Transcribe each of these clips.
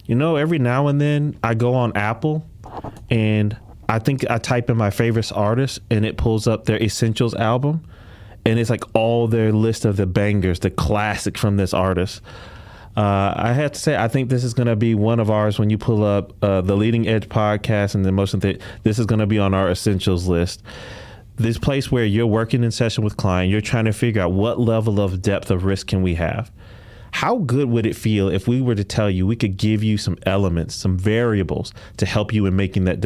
every now and then I go on Apple and I think I type in my favorite artist and it pulls up their Essentials album. And it's like all their list of the bangers, the classic from this artist. I have to say, I think this is going to be one of ours when you pull up the Leading Edge podcast and the Emotion Theory. This is going to be on our Essentials list. This place where you're working in session with client, you're trying to figure out what level of depth of risk can we have. How good would it feel if we were to tell you we could give you some elements, some variables to help you in making that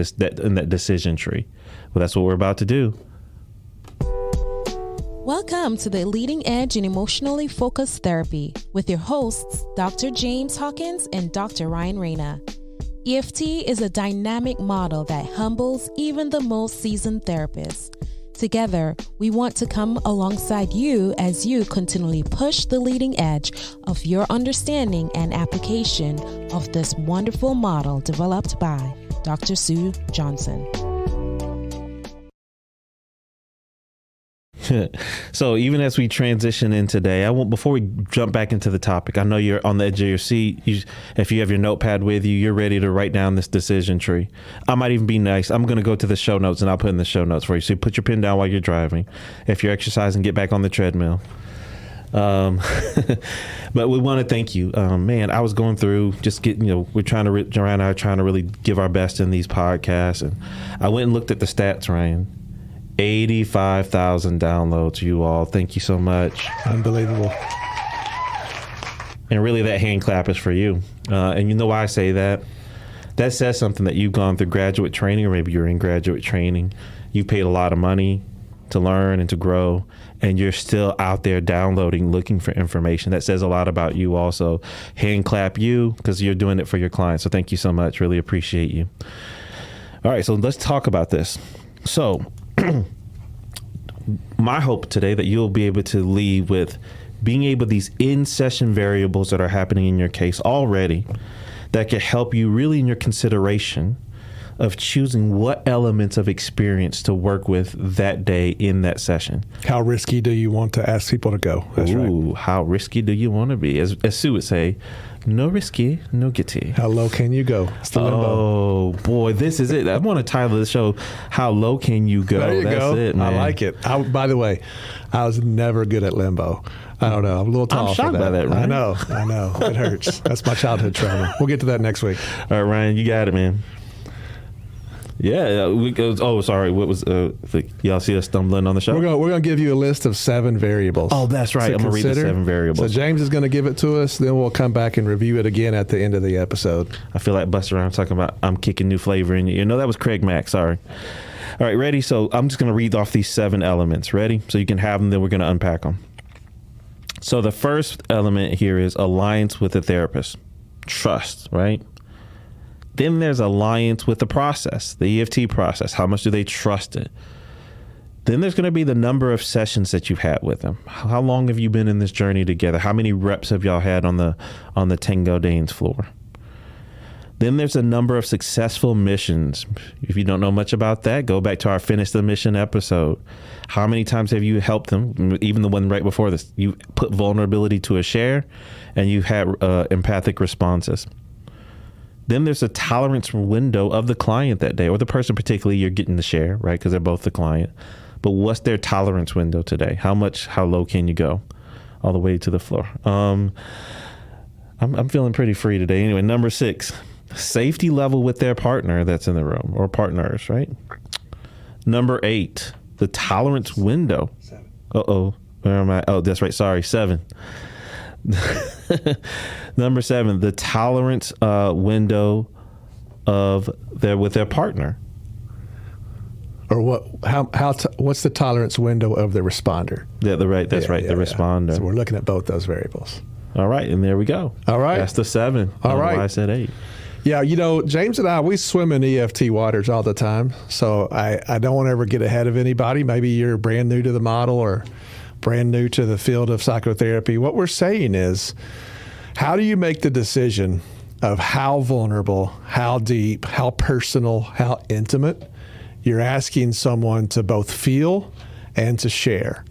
decision tree? Well, that's what we're about to do. Welcome to the Leading Edge in Emotionally Focused Therapy with your hosts, Dr. James Hawkins and Dr. Ryan Rana. EFT is a dynamic model that humbles even the most seasoned therapists. Together, we want to come alongside you as you continually push the leading edge of your understanding and application of this wonderful model developed by Dr. Sue Johnson. So even as we transition in today, before we jump back into the topic, I know you're on the edge of your seat. If you have your notepad with you, you're ready to write down this decision tree. I might even be nice. I'm going to go to the show notes and I'll put in the show notes for you. So you put your pen down while you're driving. If you're exercising, get back on the treadmill. But we want to thank you. Man, I was going through just getting, we're trying to, Ryan and I are trying to really give our best in these podcasts. And I went and looked at the stats, Ryan. 85,000 downloads, you all. Thank you so much. Unbelievable. And really that hand clap is for you. And you know why I say that? That says something that you've gone through graduate training, or maybe you're in graduate training. You paid a lot of money to learn and to grow, and you're still out there downloading, looking for information. That says a lot about you also. Hand clap you, because you're doing it for your clients. So thank you so much. Really appreciate you. All right, so let's talk about this. So my hope today that you'll be able to leave with being able these in-session variables that are happening in your case already that can help you really in your consideration of choosing what elements of experience to work with that day in that session. How risky do you want to ask people to go? That's right. How risky do you want to be? As Sue would say, no risky, no gitty. How low can you go? It's the limbo. Oh, boy, this is it. I want to title the show, How Low Can You Go? There you That's go. it, man. I like it. By the way, I was never good at limbo. I don't know. I'm a little tall I'm shocked for that. by that, Ryan. I know. It hurts. That's my childhood trauma. We'll get to that next week. All right, Ryan, you got it, man. Yeah, sorry. What was y'all see us stumbling on the show? We're gonna give you a list of 7 variables. Oh, that's right. I'm gonna read the 7 variables. So James is gonna give it to us. Then we'll come back and review it again at the end of the episode. I feel like Buster Rhymes talking about I'm kicking new flavor in you. You know, that was Craig Mack. Sorry. All right, ready? So I'm just gonna read off these 7 elements. Ready? So you can have them. Then we're gonna unpack them. So the first element here is alliance with the therapist, trust. Right. Then there's alliance with the process, the EFT process. How much do they trust it? Then there's going to be the number of sessions that you've had with them. How long have you been in this journey together? How many reps have y'all had on the Tango dance floor? Then there's a number of successful missions. If you don't know much about that, go back to our Finish the Mission episode. How many times have you helped them? Even the one right before this, you put vulnerability to a share and you had empathic responses. Then there's a tolerance window of the client that day, or the person particularly you're getting the share, right? Because they're both the client. But what's their tolerance window today? How low can you go? All the way to the floor. I'm feeling pretty free today. Anyway, number 6, safety level with their partner that's in the room, or partners, right? Number 8, the tolerance window. 7. Uh-oh. Where am I? Oh, that's right. Sorry, 7. Number 7, the tolerance window with their partner. Or what's the tolerance window of the responder? Yeah, the responder. So we're looking at both those variables. All right, and there we go. All right. That's the 7. All right. Why I said 8. Yeah, James and I, we swim in EFT waters all the time. So I don't want to ever get ahead of anybody. Maybe you're brand new to the model or brand new to the field of psychotherapy. What we're saying is, how do you make the decision of how vulnerable, how deep, how personal, how intimate you're asking someone to both feel and to share?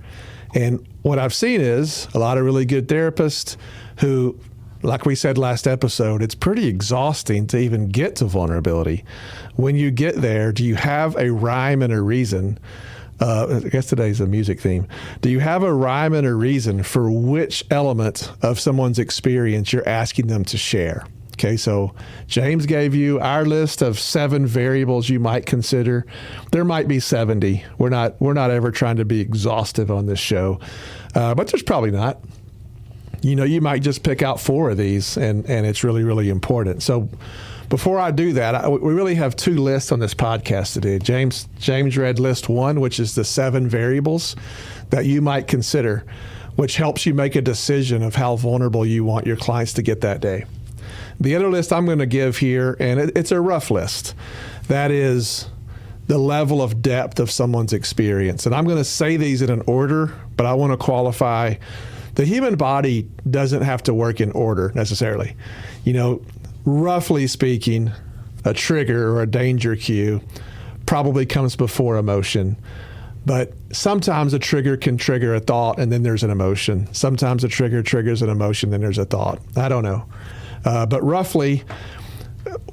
And what I've seen is a lot of really good therapists who like we said last episode, it's pretty exhausting to even get to vulnerability. When you get there, do you have a rhyme and a reason? I guess today's a music theme. Do you have a rhyme and a reason for which element of someone's experience you're asking them to share? Okay, so James gave you our list of 7 variables you might consider. There might be 70. We're not ever trying to be exhaustive on this show, but there's probably not. You might just pick out 4 of these, and it's really, really important. So before I do that, we really have 2 lists on this podcast today. James read list 1, which is the 7 variables that you might consider, which helps you make a decision of how vulnerable you want your clients to get that day. The other list I'm going to give here, and it's a rough list, that is the level of depth of someone's experience. And I'm going to say these in an order, but I want to qualify the human body doesn't have to work in order necessarily. Roughly speaking, a trigger or a danger cue probably comes before emotion. But sometimes a trigger can trigger a thought and then there's an emotion. Sometimes a trigger triggers an emotion, then there's a thought. I don't know. But roughly,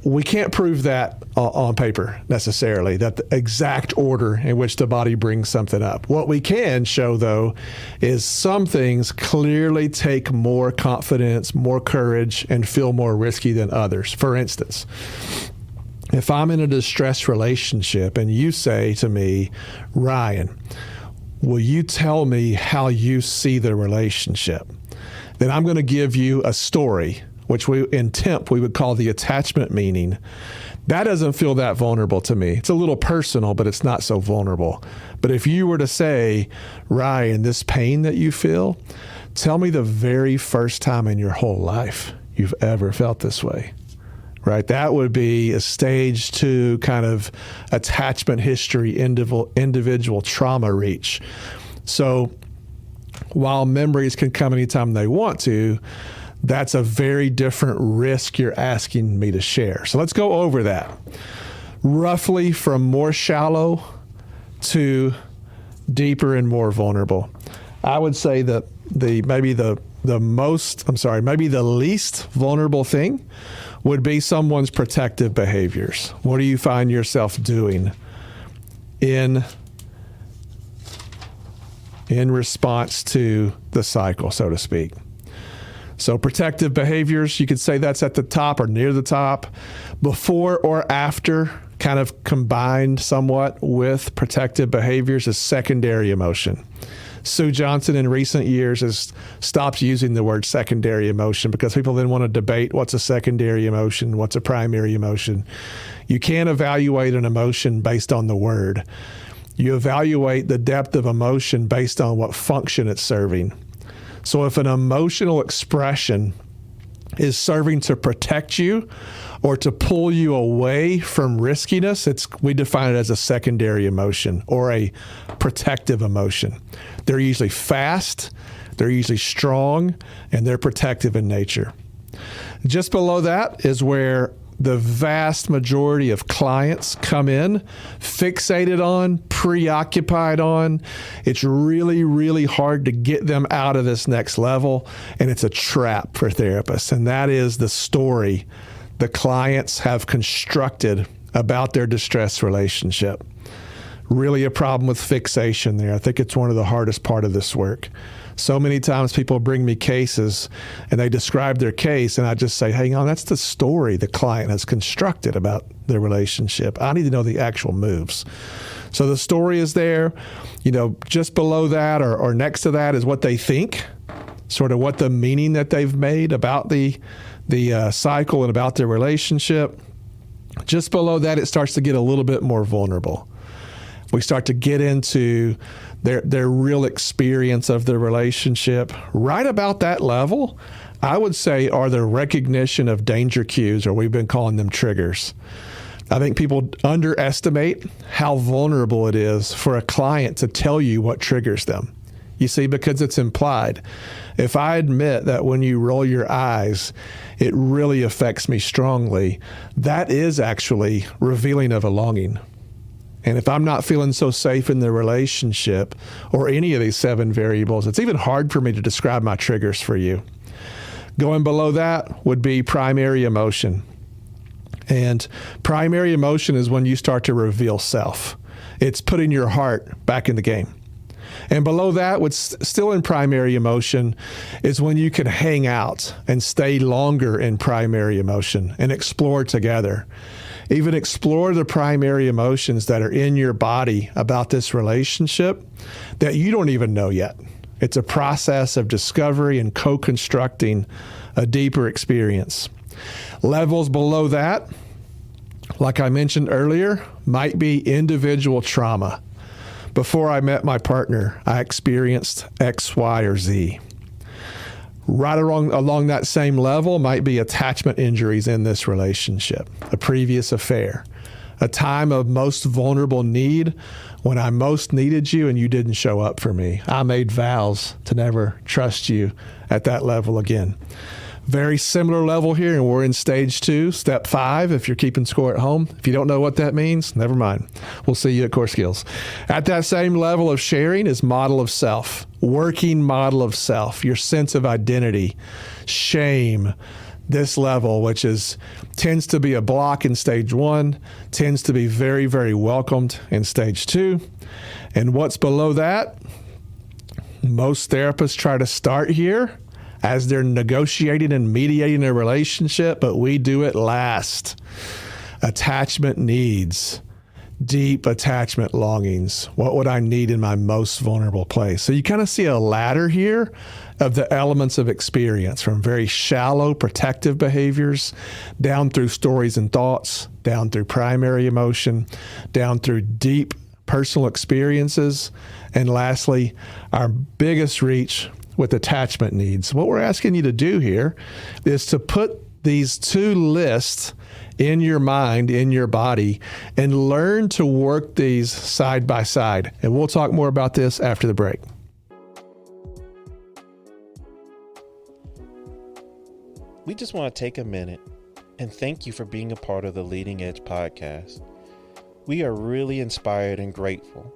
we can't prove that on paper necessarily, that the exact order in which the body brings something up. What we can show, though, is some things clearly take more confidence, more courage, and feel more risky than others. For instance, if I'm in a distressed relationship and you say to me, Ryan, will you tell me how you see the relationship? Then I'm going to give you a story, which in TEMP we would call the attachment meaning. That doesn't feel that vulnerable to me. It's a little personal, but it's not so vulnerable. But if you were to say, Ryan, this pain that you feel, tell me the very first time in your whole life you've ever felt this way, right? That would be a stage 2 kind of attachment history, individual trauma reach. So while memories can come anytime they want to, that's a very different risk you're asking me to share. So let's go over that. Roughly from more shallow to deeper and more vulnerable. I would say that maybe the least vulnerable thing would be someone's protective behaviors. What do you find yourself doing in response to the cycle, so to speak? So protective behaviors, you could say that's at the top or near the top. Before or after, kind of combined somewhat with protective behaviors, is secondary emotion. Sue Johnson in recent years has stopped using the word secondary emotion because people then want to debate what's a secondary emotion, what's a primary emotion. You can't evaluate an emotion based on the word. You evaluate the depth of emotion based on what function it's serving. So if an emotional expression is serving to protect you or to pull you away from riskiness, we define it as a secondary emotion or a protective emotion. They're usually fast, they're usually strong, and they're protective in nature. Just below that is where the vast majority of clients come in fixated on, preoccupied on. It's really, really hard to get them out of this next level, and it's a trap for therapists. And that is the story the clients have constructed about their distressed relationship. Really a problem with fixation there. I think it's one of the hardest part of this work. So many times people bring me cases and they describe their case and I just say, hang on, that's the story the client has constructed about their relationship. I need to know the actual moves. So the story is there. Just below that or next to that is what they think, sort of what the meaning that they've made about the cycle and about their relationship. Just below that, it starts to get a little bit more vulnerable. We start to get into their real experience of the relationship. Right about that level, I would say, are the recognition of danger cues, or we've been calling them triggers. I think people underestimate how vulnerable it is for a client to tell you what triggers them. You see, because it's implied. If I admit that when you roll your eyes, it really affects me strongly, that is actually revealing of a longing. And if I'm not feeling so safe in the relationship or any of these 7 variables, it's even hard for me to describe my triggers for you. Going below that would be primary emotion. And primary emotion is when you start to reveal self. It's putting your heart back in the game. And below that, what's still in primary emotion is when you can hang out and stay longer in primary emotion and explore together. Even explore the primary emotions that are in your body about this relationship that you don't even know yet. It's a process of discovery and co-constructing a deeper experience. Levels below that, like I mentioned earlier, might be individual trauma. Before I met my partner, I experienced X, Y, or Z. Right along that same level might be attachment injuries in this relationship, a previous affair, a time of most vulnerable need when I most needed you and you didn't show up for me. I made vows to never trust you at that level again. Very similar level here, and we're in stage 2, step 5, if you're keeping score at home. If you don't know what that means, never mind. We'll see you at Core Skills. At that same level of sharing is model of self, working model of self, your sense of identity, shame. This level, which tends to be a block in stage 1, tends to be very, very welcomed in stage 2. And what's below that? Most therapists try to start here as they're negotiating and mediating a relationship, but we do it last. Attachment needs, deep attachment longings. What would I need in my most vulnerable place? So you kind of see a ladder here of the elements of experience, from very shallow protective behaviors down through stories and thoughts, down through primary emotion, down through deep personal experiences, and lastly, our biggest reach with attachment needs. What we're asking you to do here is to put these 2 lists in your mind, in your body, and learn to work these side by side. And we'll talk more about this after the break. We just want to take a minute and thank you for being a part of the Leading Edge podcast. We are really inspired and grateful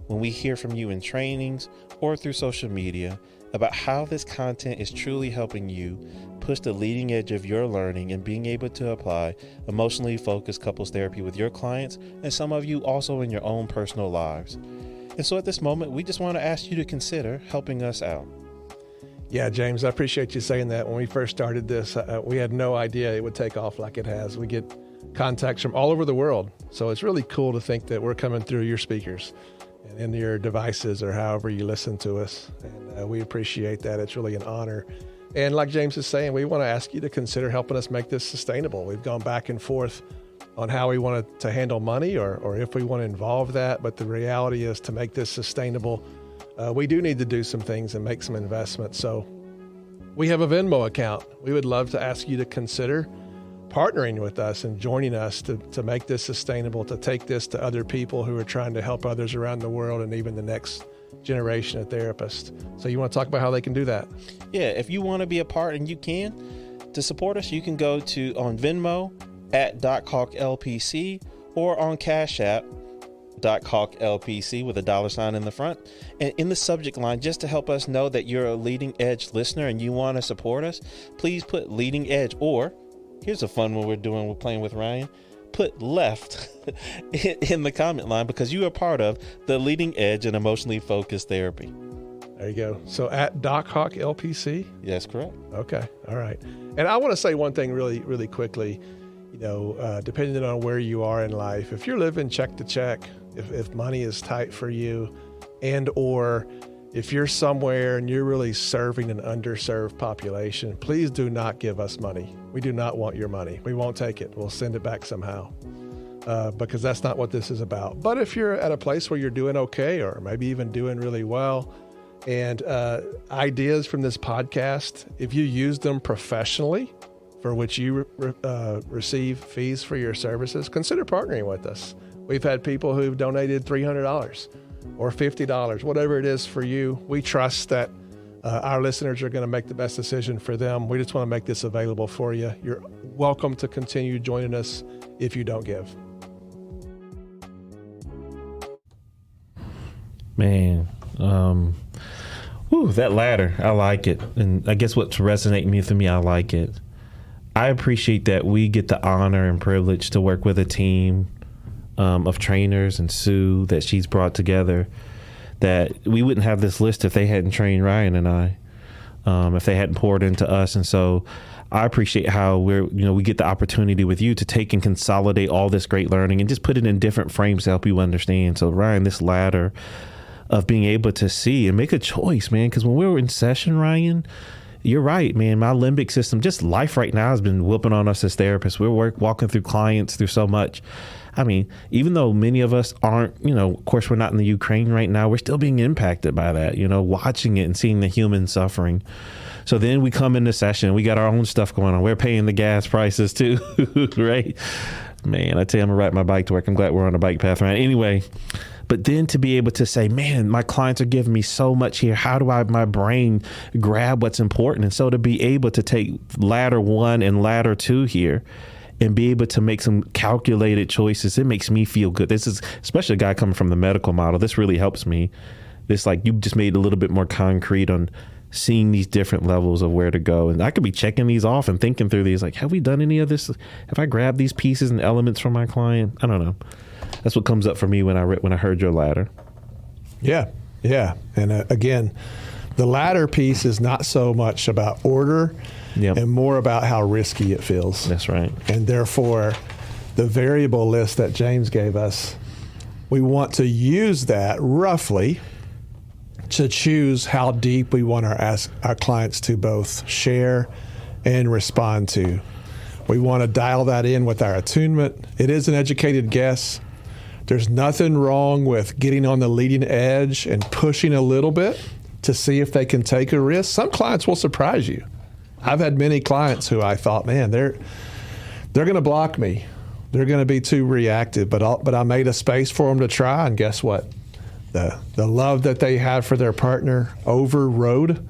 when we hear from you in trainings or through social media about how this content is truly helping you push the leading edge of your learning and being able to apply emotionally focused couples therapy with your clients, and some of you also in your own personal lives. And so at this moment, we just want to ask you to consider helping us out. Yeah, James, I appreciate you saying that. When we first started this, we had no idea it would take off like it has. We get contacts from all over the world. So it's really cool to think that we're coming through your speakers and in your devices or however you listen to us. And we appreciate that. It's really an honor. And like James is saying, we want to ask you to consider helping us make this sustainable. We've gone back and forth on how we want to handle money or if we want to involve that. But the reality is, to make this sustainable, we do need to do some things and make some investments. So we have a Venmo account. We would love to ask you to consider partnering with us and joining us to make this sustainable, to take this to other people who are trying to help others around the world and even the next generation of therapists. So you want to talk about how they can do that? Yeah, if you want to be a part, and you can, to support us, you can go to on Venmo at dochawklpc or on Cash App, dochawklpc with a $sign in the front. And in the subject line, just to help us know that you're a Leading Edge listener and you want to support us, please put Leading Edge, or here's a fun one we're playing with Ryan. Put left in the comment line, because you are part of the Leading Edge and Emotionally Focused Therapy. There you go. So at dochawklpc? Yes, correct. Okay. All right. And I want to say one thing really, really quickly. You know, depending on where you are in life, if you're living check to check, if money is tight for you, and or if you're somewhere and you're really serving an underserved population, please do not give us money. We do not want your money. We won't take it. We'll send it back somehow, because that's not what this is about. But if you're at a place where you're doing okay, or maybe even doing really well, and ideas from this podcast, if you use them professionally, for which you receive fees for your services, consider partnering with us. We've had people who've donated $300 or $50, whatever it is for you. We trust that our listeners are going to make the best decision for them. We just want to make this available for you. You're welcome to continue joining us if you don't give. Man, Whew, that ladder, I like it. And I guess what's resonating with me, I like it. I appreciate that we get the honor and privilege to work with a team of trainers and Sue that she's brought together, that we wouldn't have this list if they hadn't trained Ryan and I, if they hadn't poured into us. And so I appreciate how we get the opportunity with you to take and consolidate all this great learning and just put it in different frames to help you understand. So Ryan, this ladder of being able to see and make a choice, man, because when we were in session, Ryan, you're right, man. My limbic system, just life right now has been whooping on us as therapists. We're walking through clients through so much. I mean, even though many of us aren't, of course, we're not in the Ukraine right now, we're still being impacted by that, watching it and seeing the human suffering. So then we come into session, we got our own stuff going on. We're paying the gas prices too, right? Man, I tell you, I'm going to ride my bike to work. I'm glad we're on a bike path, right? Anyway, but then to be able to say, man, my clients are giving me so much here. How do my brain grab what's important? And so to be able to take ladder 1 and ladder 2 here and be able to make some calculated choices, it makes me feel good. This is, especially a guy coming from the medical model, this really helps me. This, like, you just made it a little bit more concrete on seeing these different levels of where to go. And I could be checking these off and thinking through these, like, have we done any of this? Have I grabbed these pieces and elements from my client? I don't know. That's what comes up for me when I heard your ladder. Yeah. And again, the ladder piece is not so much about order and more about how risky it feels. That's right. And therefore, the variable list that James gave us, we want to use that roughly to choose how deep we want our clients to both share and respond to. We want to dial that in with our attunement. It is an educated guess. There's nothing wrong with getting on the leading edge and pushing a little bit to see if they can take a risk. Some clients will surprise you. I've had many clients who I thought, man, they're going to block me. They're going to be too reactive, but I made a space for them to try, and guess what? The love that they had for their partner overrode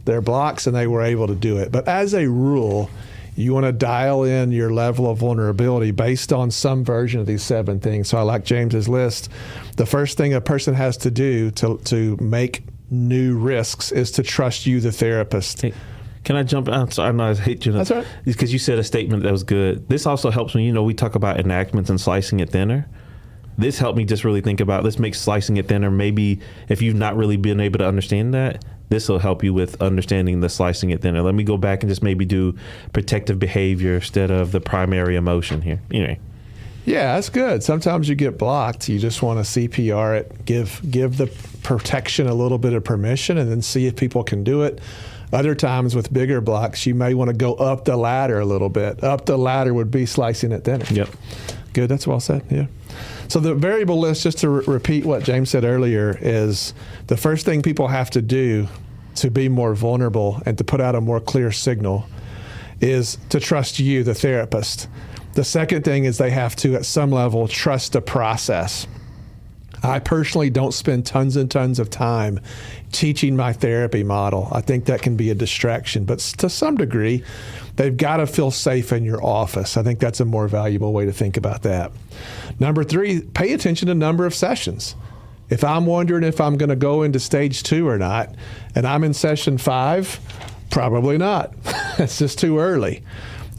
their blocks, and they were able to do it. But as a rule, you want to dial in your level of vulnerability based on some version of these 7 things. So I like James's list. The first thing a person has to do to make new risks is to trust you, the therapist. Hey, can I jump? I'm sorry, I know I hate you. That's right. Because you said a statement that was good. This also helps me. We talk about enactments and slicing it thinner. This helped me just really think about, let's make slicing it thinner. Maybe if you've not really been able to understand that, this will help you with understanding the slicing it thinner. Let me go back and just maybe do protective behavior instead of the primary emotion here. Anyway. Yeah, that's good. Sometimes you get blocked. You just want to CPR it, give the protection a little bit of permission, and then see if people can do it. Other times with bigger blocks, you may want to go up the ladder a little bit. Up the ladder would be slicing it thinner. Yep. Good. That's well said. Yeah. So the variable list, just to repeat what James said earlier, is the first thing people have to do to be more vulnerable and to put out a more clear signal is to trust you, the therapist. The second thing is they have to, at some level, trust the process. I personally don't spend tons and tons of time teaching my therapy model. I think that can be a distraction, but to some degree, they've got to feel safe in your office. I think that's a more valuable way to think about that. Number 3, pay attention to number of sessions. If I'm wondering if I'm going to go into stage 2 or not, and I'm in session 5, probably not. It's just too early.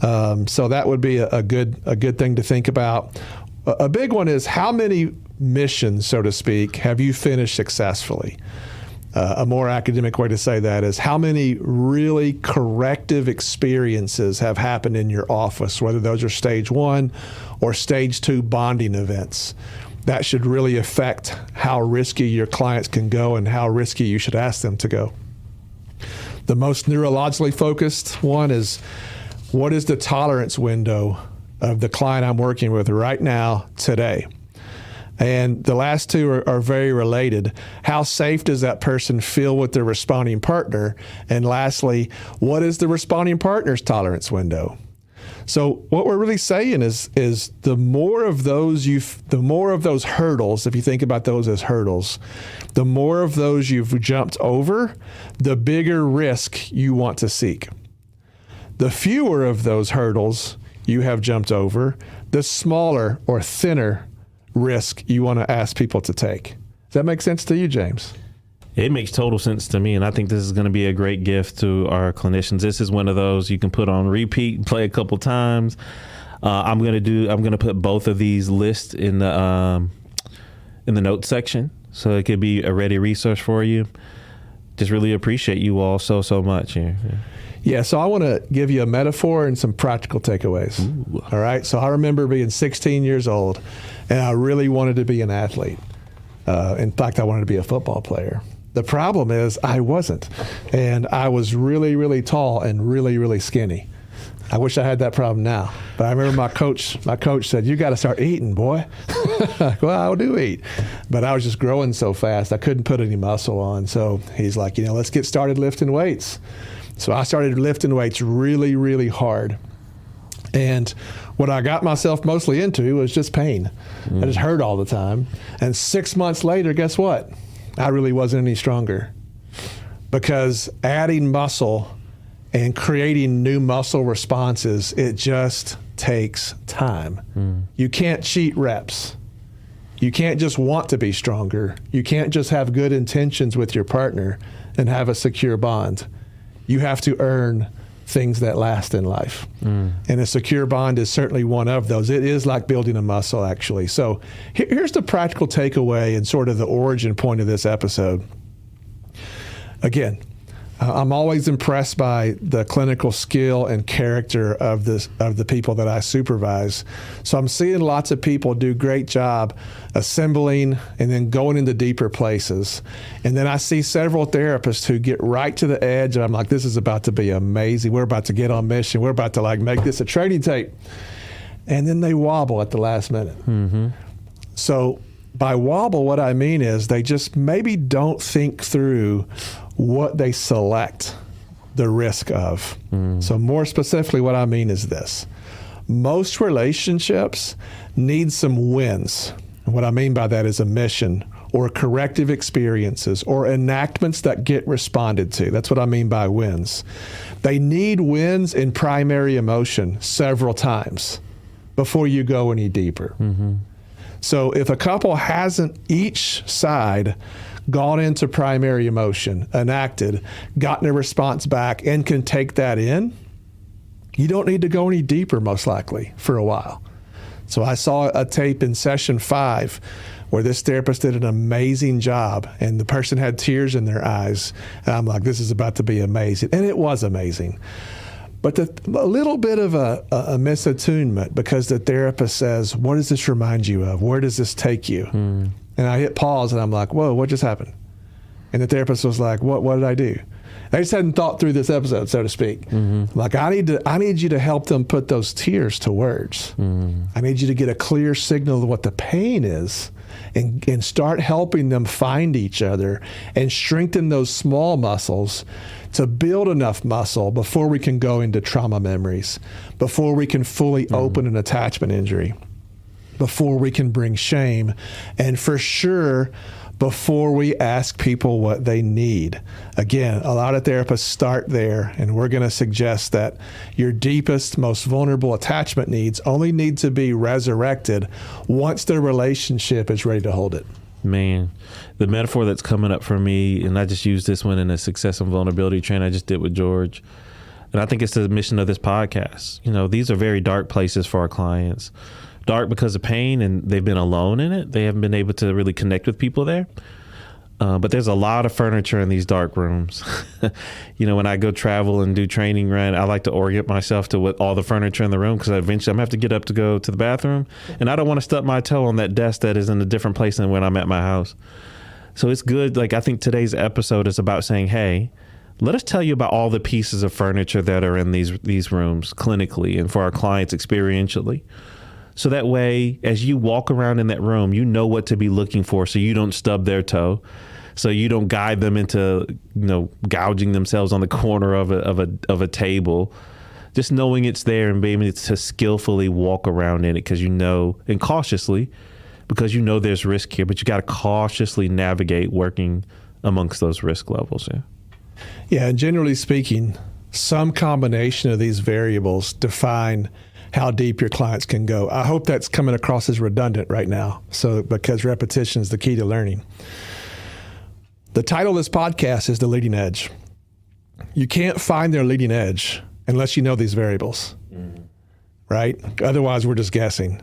So that would be a good thing to think about. A big one is, how many missions, so to speak, have you finished successfully? A more academic way to say that is, how many really corrective experiences have happened in your office, whether those are stage 1 or stage 2 bonding events. That should really affect how risky your clients can go and how risky you should ask them to go. The most neurologically focused one is, what is the tolerance window of the client I'm working with right now, today? And the last 2 are very related. How safe does that person feel with their responding partner? And lastly, what is the responding partner's tolerance window? So what we're really saying is the more of those hurdles, if you think about those as hurdles, the more of those you've jumped over, the bigger risk you want to seek. The fewer of those hurdles you have jumped over, the smaller or thinner risk you want to ask people to take. Does that make sense to you, James? It makes total sense to me, and I think this is going to be a great gift to our clinicians. This is one of those you can put on repeat, play a couple times. I'm going to put both of these lists in the notes section, so it could be a ready resource for you. Just really appreciate you all so much here. Yeah, so I want to give you a metaphor and some practical takeaways. Ooh. All right, so I remember being 16 years old, and I really wanted to be an athlete. In fact, I wanted to be a football player. The problem is I wasn't, and I was really, really tall and really, really skinny. I wish I had that problem now, but I remember my coach said, "You got to start eating, boy." Well, I do eat, but I was just growing so fast I couldn't put any muscle on. So he's like, let's get started lifting weights. So I started lifting weights really, really hard. And what I got myself mostly into was just pain. I just hurt all the time. And 6 months later, guess what? I really wasn't any stronger, because adding muscle and creating new muscle responses, it just takes time. You can't cheat reps. You can't just want to be stronger. You can't just have good intentions with your partner and have a secure bond. You have to earn things that last in life. And a secure bond is certainly one of those. It is like building a muscle, actually. So here's the practical takeaway and sort of the origin point of this episode. Again, I'm always impressed by the clinical skill and character of the people that I supervise. So I'm seeing lots of people do great job assembling and then going into deeper places. And then I see several therapists who get right to the edge, and I'm like, this is about to be amazing. We're about to get on mission. We're about to make this a training tape. And then they wobble at the last minute. So by wobble, what I mean is they just maybe don't think through what they select the risk of. So more specifically, what I mean is this. Most relationships need some wins. And what I mean by that is a mission or corrective experiences or enactments that get responded to. That's what I mean by wins. They need wins in primary emotion several times before you go any deeper. So if a couple hasn't each side gone into primary emotion, enacted, gotten a response back, and can take that in, you don't need to go any deeper, most likely, for a while. So I saw a tape in session 5 where this therapist did an amazing job, and the person had tears in their eyes. And I'm like, this is about to be amazing. And it was amazing. But a little bit of a misattunement, because the therapist says, what does this remind you of? Where does this take you? And I hit pause, and I'm like, whoa, what just happened? And the therapist was like, what did I do? They just hadn't thought through this episode, so to speak. Like, I need you to help them put those tears to words. I need you to get a clear signal of what the pain is, and start helping them find each other and strengthen those small muscles to build enough muscle before we can go into trauma memories, before we can fully open an attachment injury, before we can bring shame, and for sure, before we ask people what they need. Again, a lot of therapists start there, and we're going to suggest that your deepest, most vulnerable attachment needs only need to be resurrected once the relationship is ready to hold it. Man, the metaphor that's coming up for me, and I just used this one in a success and vulnerability training I just did with George, and I think it's the mission of this podcast. These are very dark places for our clients. Dark because of pain, and they've been alone in it. They haven't been able to really connect with people there. But there's a lot of furniture in these dark rooms. When I go travel and do training, Ryan, I like to orient myself to what all the furniture in the room, because eventually I'm going to have to get up to go to the bathroom, and I don't want to stub my toe on that desk that is in a different place than when I'm at my house. So it's good. I think today's episode is about saying, hey, let us tell you about all the pieces of furniture that are in these rooms clinically and for our clients experientially. So that way, as you walk around in that room, you know what to be looking for, so you don't stub their toe, so you don't guide them into, gouging themselves on the corner of a table. Just knowing it's there and being able to skillfully walk around in it, and cautiously, because there's risk here, but you got to cautiously navigate working amongst those risk levels. Yeah, and generally speaking, some combination of these variables define how deep your clients can go. I hope that's coming across as redundant right now, because repetition is the key to learning. The title of this podcast is The Leading Edge. You can't find their leading edge unless you know these variables, right? Otherwise, we're just guessing.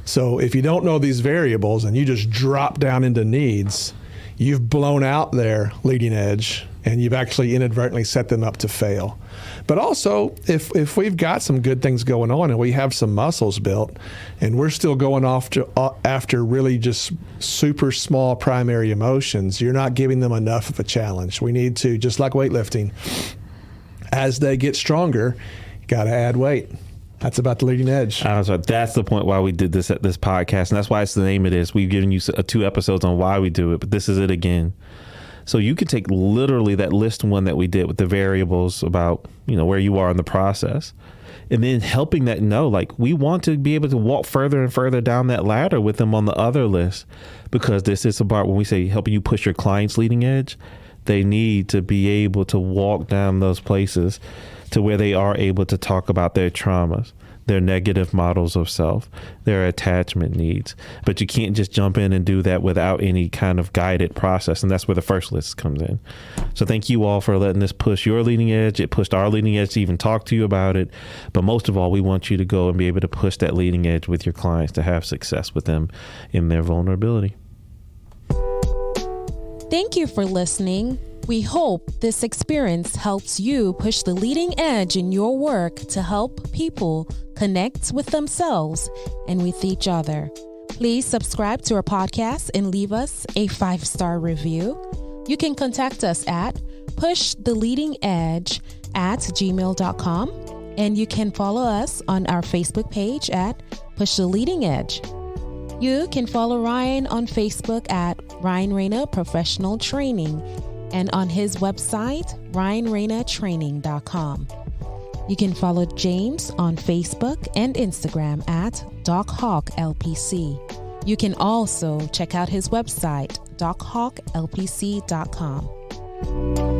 So if you don't know these variables and you just drop down into needs, you've blown out their leading edge and you've actually inadvertently set them up to fail. But also, if we've got some good things going on and we have some muscles built and we're still going off after really just super small primary emotions, you're not giving them enough of a challenge. We need to, just like weightlifting, as they get stronger, you got to add weight. That's about the leading edge. That's the point why we did this podcast, and that's why it's the name it is. We've given you 2 episodes on why we do it, but this is it again. So you can take literally that list one that we did with the variables about, where you are in the process, and then helping that know, like, we want to be able to walk further and further down that ladder with them on the other list, because this is about when we say helping you push your client's leading edge, they need to be able to walk down those places to where they are able to talk about their traumas, their negative models of self, their attachment needs. But you can't just jump in and do that without any kind of guided process. And that's where the first list comes in. So thank you all for letting this push your leading edge. It pushed our leading edge to even talk to you about it. But most of all, we want you to go and be able to push that leading edge with your clients to have success with them in their vulnerability. Thank you for listening. We hope this experience helps you push the leading edge in your work to help people connect with themselves and with each other. Please subscribe to our podcast and leave us a 5-star review. You can contact us at pushtheleadingedge@gmail.com, and you can follow us on our Facebook page at Push the Leading Edge. You can follow Ryan on Facebook at Ryan Rana Professional Training, and on his website, ryanranatraining.com. You can follow James on Facebook and Instagram at dochawklpc. You can also check out his website, dochawklpc.com.